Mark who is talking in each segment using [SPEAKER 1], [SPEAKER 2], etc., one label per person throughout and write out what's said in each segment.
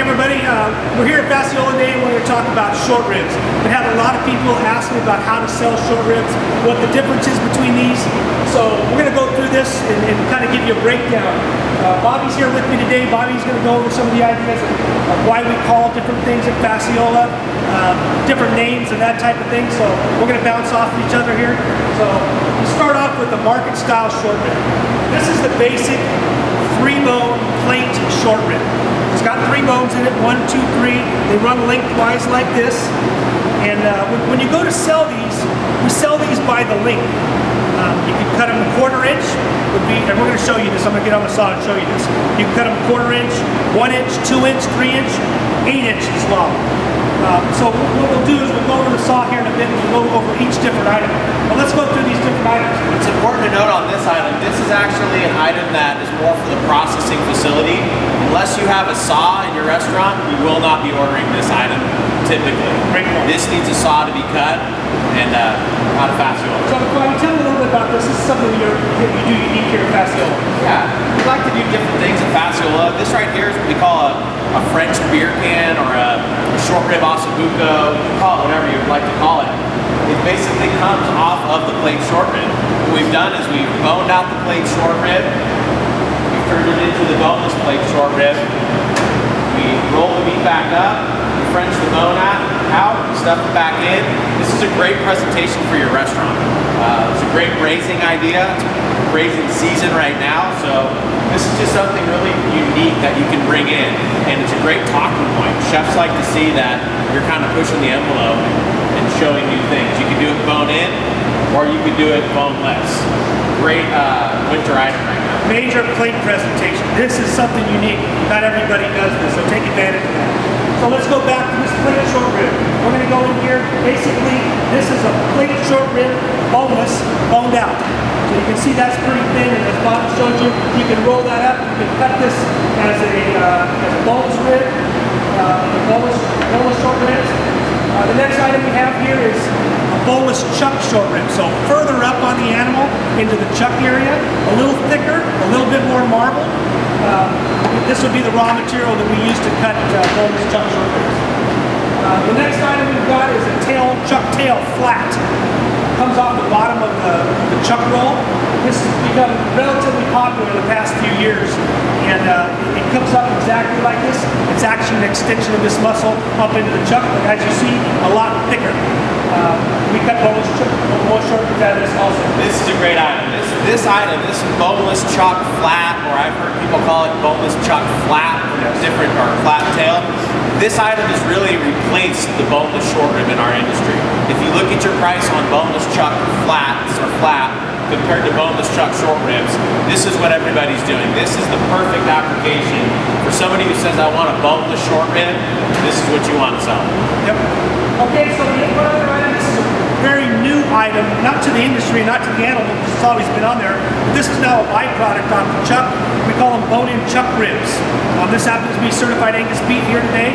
[SPEAKER 1] everybody, we're here at Fasciola Day and we're going to talk about short ribs. We have a lot of people ask me about how to sell short ribs, what the difference is between these. So we're going to go through this and kind of give you a breakdown. Bobby's here with me today. Bobby's going to go over some of the ideas of why we call different things at Fasciola, different names and that type of thing. So we're going to bounce off of each other here. So we start off with the market style short rib. This is the basic 3-bone plate short rib. It's got 3 bones in it, 1, 2, 3. They run lengthwise like this. And when you go to sell these, we sell these by the length. You can cut them a 1/4 inch, and we're going to show you this. I'm going to get on the saw and show you this. You can cut them a 1/4 inch, 1 inch, 2 inch, 3 inch, 8 inches long. So what we'll do is we'll go over the saw here in a bit and we'll go over each different item. Well, let's go through these different items.
[SPEAKER 2] What's important to note on this item, this is actually an item that is more for the processing facility. Unless you have a saw in your restaurant, you will not be ordering this item typically.
[SPEAKER 1] Great point.
[SPEAKER 2] This needs a saw to be cut and out of Fasciola.
[SPEAKER 1] So Brian, tell me a little bit about this. This is something you do unique here at Fasciola.
[SPEAKER 2] Yeah, we like to do different things at Fasciola. This right here is what we call a French beer can or a short rib ossobuco. You can call it whatever you would like to call it. It basically comes off of the plate short rib. What we've done is we've boned out the plate short rib. We've turned it into the boneless plate short rib. We roll the meat back up. We French the bone out. Stuff it back in. This is a great presentation for your restaurant. It's a great braising idea. It's braising season right now, so this is just something really unique that you can bring in, and it's a great talking point. Chefs like to see that you're kind of pushing the envelope and showing new things. You can do it bone in, or you can do it boneless. Great winter item right now.
[SPEAKER 1] Major plate presentation. This is something unique. Not everybody does this, so take advantage of that. So let's go back to this plate short rib. We're going to go in here. Basically, this is a plate short rib, boneless, boned out. So you can see that's pretty thin, and as Bob showed you, you can roll that up. You can cut this as a boneless rib, boneless short ribs. The next item we have here is a boneless chuck short rib. So further up on the animal into the chuck area, a little thicker, a little bit more marbled. This would be the raw material that we use to cut boneless chuck short ribs. The next item we've got is a chuck tail flat. Comes off the bottom of the chuck roll. This has become relatively popular in the past few years, and it comes up exactly like this. It's actually an extension of this muscle up into the chuck, but as you see, a lot thicker. We cut boneless short ribs out of this also.
[SPEAKER 2] This is a great item. This item, this boneless chuck flat, or I've heard people call it boneless chuck flat, different, or flat tail. This item has really replaced the boneless short rib in our industry. If you look at your price on boneless chuck flats or flat compared to boneless chuck short ribs, this is what everybody's doing. This is the perfect application for somebody who says, I want a boneless short rib. This is what you want to sell.
[SPEAKER 1] Yep. Okay, so the other item, this is a very new item, not to the industry, not to the animal, because it's always been on there. But this is now a byproduct off the chuck. We call them bone-in chuck ribs. This happens to be certified Angus beef here today.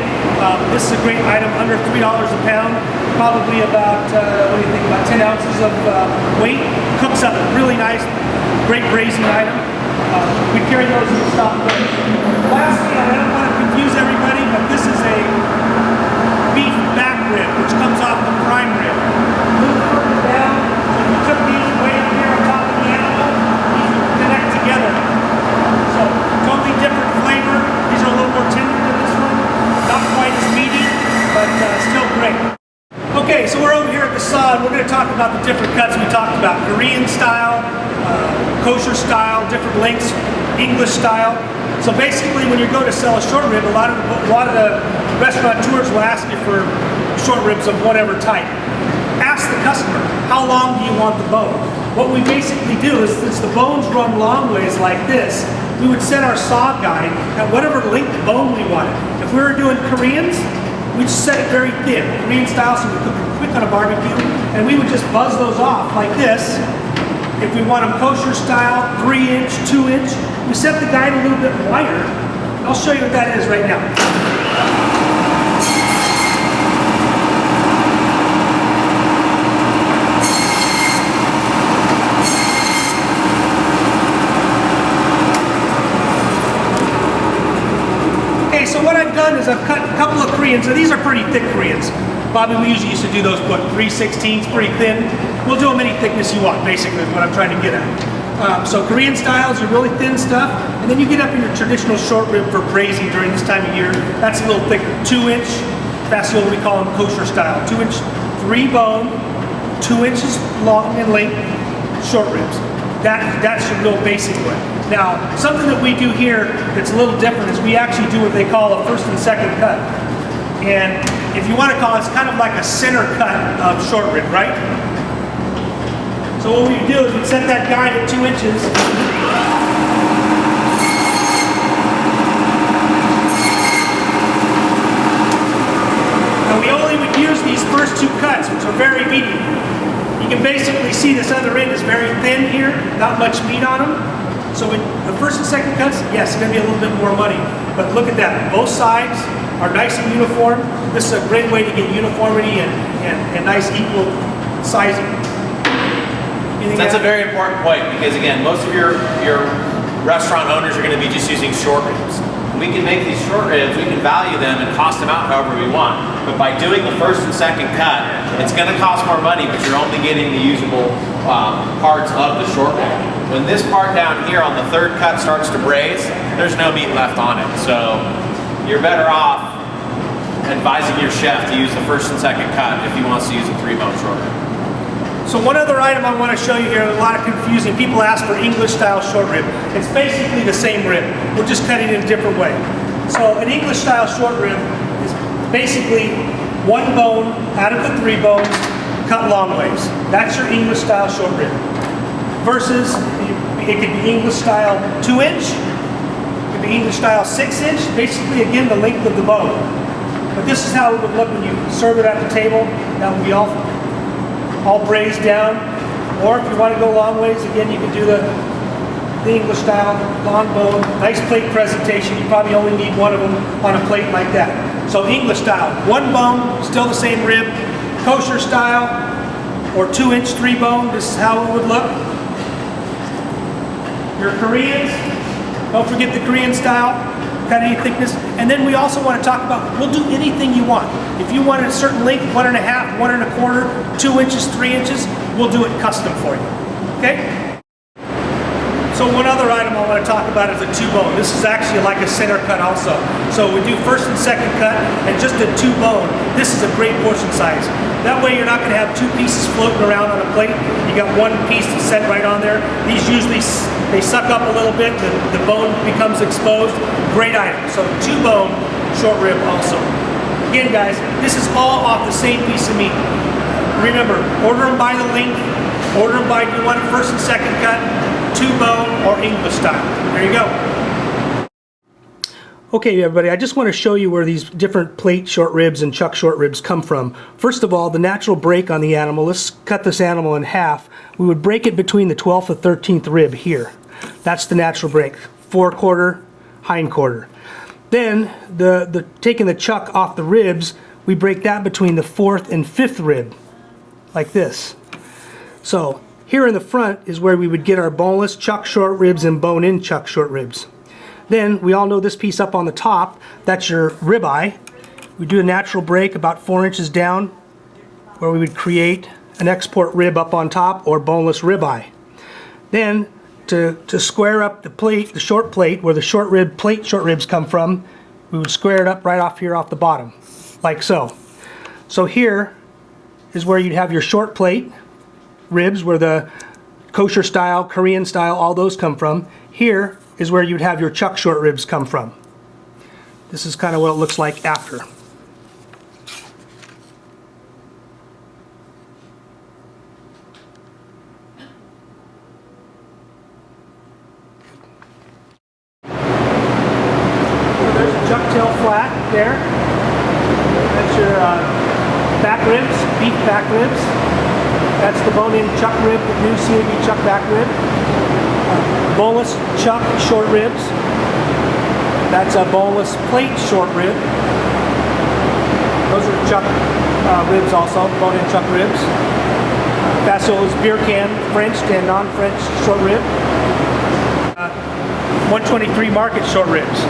[SPEAKER 1] This is a great item, under $3 a pound, probably about, what do you think, about 10 ounces of weight. Cooks up really nice, great braising item. We carry those in the stock. Lastly, I don't want to confuse everybody, but this is a beef back rib, which comes off the prime rib. A little further down, so if you took these way up here on top of the animal, these would connect together. So, totally different flavor. These are a little more tender than this one. Not quite as meaty, but still great. Okay, so we're over here at the saw, and we're going to talk about the different cuts we talked about. Korean style, kosher style, different lengths, English style. So basically, when you go to sell a short rib, a lot of the restaurateurs will ask you for short ribs of whatever type. Ask the customer, how long do you want the bone? What we basically do is, since the bones run long ways like this, we would set our saw guide at whatever length bone we wanted. If we were doing Koreans, we'd set it very thin, Korean style, so we cook them quick on a barbecue, and we would just buzz those off like this. If we want them kosher style, 3 inch, 2 inch, we set the guide a little bit wider. I'll show you what that is right now. Okay, so what I've done is is I've cut a couple of Koreans, and these are pretty thick Koreans. Bobby, we usually used to do those, what, 3/16, pretty thin. We'll do them any thickness you want, basically, is what I'm trying to get at. So Korean styles are really thin stuff, and then you get up in your traditional short rib for braising during this time of year. That's a little thicker, 2-inch. That's what we call them kosher style. 2-inch, 3-bone, 2 inches long in length, short ribs. That's your real basic one. Now, something that we do here that's a little different is we actually do what they call a first and second cut. And if you want to call it, it's kind of like a center cut of short rib, right? So what we do is we set that guide at 2 inches. And we only would use these first 2 cuts, which are very medium. You can basically see this other end is very thin here, not much meat on them. So in the first and second cuts, yes, it's going to be a little bit more money. But look at that, both sides are nice and uniform. This is a great way to get uniformity and nice equal sizing.
[SPEAKER 2] That's a very important point because again, most of your restaurant owners are going to be just using short ribs. We can make these short ribs, we can value them and cost them out however we want. But by doing the first and second cut, it's going to cost more money, but you're only getting the usable parts of the short rib. When this part down here on the third cut starts to braise, there's no meat left on it. So you're better off advising your chef to use the first and second cut if he wants to use a 3-bone short rib.
[SPEAKER 1] So one other item I want to show you here, a lot of confusing. People ask for English style short rib. It's basically the same rib. We're just cutting it a different way. So an English style short rib is basically 1 bone out of the 3 bones cut long ways. That's your English style short rib. Versus it could be English style 2-inch, it could be English style 6-inch, basically again the length of the bone. But this is how it would look when you serve it at the table. That would be all braised down. Or if you want to go long ways, again you can do the English style, long bone, nice plate presentation. You probably only need 1 of them on a plate like that. So English style, 1 bone, still the same rib. Kosher style, or 2-inch 3-bone, this is how it would look. Your Koreans, don't forget the Korean style, cut any thickness. And then we also want to talk about, we'll do anything you want. If you want a certain length, 1.5, 1.25, 2 inches, 3 inches, we'll do it custom for you, okay? So one other item I want to talk about is a 2-bone. This is actually like a center cut also. So we do first and second cut and just a 2-bone. This is a great portion size. That way you're not going to have 2 pieces floating around on a plate. You got 1 piece to set right on there. These usually, they suck up a little bit, the bone becomes exposed. Great item. So 2-bone short rib also. Again guys, this is all off the same piece of meat. Remember, order them by the length, order them by, do you want it first and second cut, 2-bone or English style. There you go. Okay everybody, I just want to show you where these different plate short ribs and chuck short ribs come from. First of all, the natural break on the animal. Let's cut this animal in half. We would break it between the 12th and 13th rib here. That's the natural break. Forequarter, hindquarter. Then, taking the chuck off the ribs, we break that between the 4th and 5th rib, like this. So, here in the front is where we would get our boneless chuck short ribs and bone-in chuck short ribs. Then, we all know this piece up on the top, that's your ribeye. We do a natural break about 4 inches down, where we would create an export rib up on top, or boneless ribeye. Then, to square up the plate, the short plate, where the short ribs come from, we would square it up right off here off the bottom, like so. So here is where you'd have your short plate ribs, where the kosher style, Korean style, all those come from. Here is where you'd have your chuck short ribs come from. This is kind of what it looks like after. Flat there. That's your back ribs, beef back ribs. That's the bone-in chuck rib, the new CAB chuck back rib. Boneless chuck short ribs. That's a boneless plate short rib. Those are chuck ribs also, bone-in chuck ribs. Faciola's beer can, French and non-French short rib. 123 market short ribs.